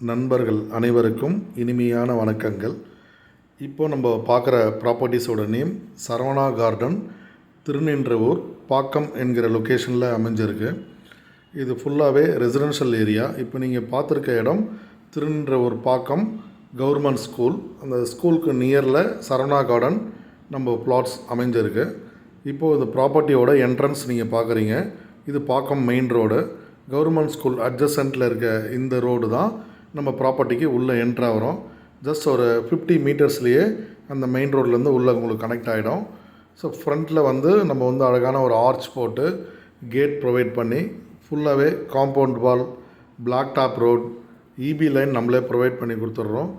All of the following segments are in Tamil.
நண்பர்கள் அனைவருக்கும் இனிமையான வணக்கங்கள். இப்போது நம்ம பார்க்குற ப்ராப்பர்ட்டிஸோட நேம் சரவணா கார்டன், திருநின்றவூர், பாக்கம் என்கிற லொக்கேஷனில் அமைஞ்சிருக்கு. இது ஃபுல்லாகவே ரெசிடென்ஷியல் ஏரியா. இப்போ நீங்கள் பார்த்துருக்க இடம் திருநின்றவூர் பாக்கம் கவர்மெண்ட் ஸ்கூல். அந்த ஸ்கூலுக்கு நியரில் சரவணா கார்டன் நம்ம பிளாட்ஸ் அமைஞ்சிருக்கு. இப்போது இந்த ப்ராப்பர்ட்டியோட என்ட்ரன்ஸ் நீங்கள் பார்க்குறீங்க. இது பாக்கம் மெயின் ரோடு. கவர்மெண்ட் ஸ்கூல் அட்ஜசன்ட்டில் இருக்க இந்த ரோடு தான் நம்ம ப்ராப்பர்ட்டிக்கு உள்ளே என்ட்ராகிறோம். ஜஸ்ட் ஒரு 50 மீட்டர்ஸ்லேயே அந்த மெயின் ரோட்லேருந்து உள்ளே உங்களுக்கு கனெக்ட் ஆகிடும். ஸோ ஃப்ரண்ட்டில் நம்ம அழகான ஒரு ஆர்ச் போட்டு கேட் ப்ரொவைட் பண்ணி ஃபுல்லாகவே compound wall, block top road, EB line நம்மளே ப்ரொவைட் பண்ணி கொடுத்துட்றோம்.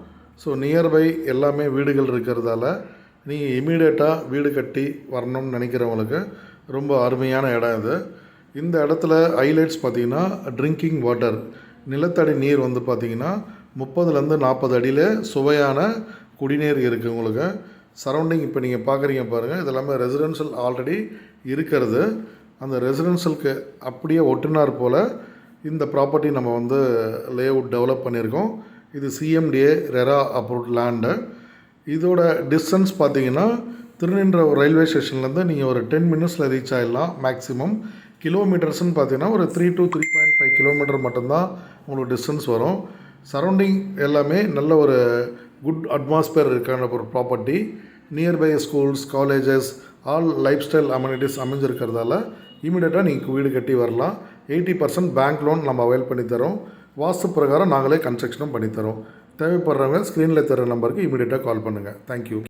ஸோ நியர்பை எல்லாமே வீடுகள் இருக்கிறதால நீங்கள் இமீடியட்டாக வீடு கட்டி வரணும்னு நினைக்கிறவங்களுக்கு ரொம்ப அருமையான இடம் இது. இந்த இடத்துல ஹைலைட்ஸ் பார்த்திங்கன்னா ட்ரிங்கிங் வாட்டர், நிலத்தடி நீர் பார்த்திங்கன்னா 30லேருந்து 40 அடியில் சுவையான குடிநீர் இருக்குது உங்களுக்கு. சரௌண்டிங் இப்போ நீங்கள் பார்க்குறீங்க பாருங்கள், இதெல்லாமே ரெசிடென்ஷியல் ஆல்ரெடி இருக்கிறது. அந்த ரெசிடென்ஷியலுக்கு அப்படியே ஒட்டுனார் போல் இந்த ப்ராப்பர்ட்டி நம்ம லே அவுட் டெவலப் பண்ணியிருக்கோம். இது சிஎம்டிஏ ரெரா அப்ரூவ்ட் லேண்டு. இதோட டிஸ்டன்ஸ் பார்த்திங்கன்னா திருநின்றவூர் ரயில்வே ஸ்டேஷன்லேருந்து நீங்கள் ஒரு 10 மினிட்ஸில் ரீச் ஆகிடலாம். மேக்ஸிமம் கிலோமீட்டர்ஸ்னு பார்த்தீங்கன்னா ஒரு 3 to 3.5 கிலோமீட்டர் மட்டும்தான் உங்களுக்கு டிஸ்டன்ஸ் வரும். சரௌண்டிங் எல்லாமே நல்ல ஒரு குட் அட்மாஸ்பியர் இருக்கான ஒரு property. Nearby schools, colleges, all life style amenities அமைஞ்சிருக்கிறதால இமீடியட்டாக நீங்கள் வீடு கட்டி வரலாம். 80% பேங்க் லோன் நம்ம அவைல் பண்ணித்தரோம். வாஸ்து பிரகாரம் நாங்களே கன்ஸ்ட்ரக்ஷனும் பண்ணித்தரோம். தேவைப்படுறவங்க ஸ்க்ரீனில் தர நம்பருக்கு இமீடியட்டாக கால் பண்ணுங்கள். தேங்க்யூ.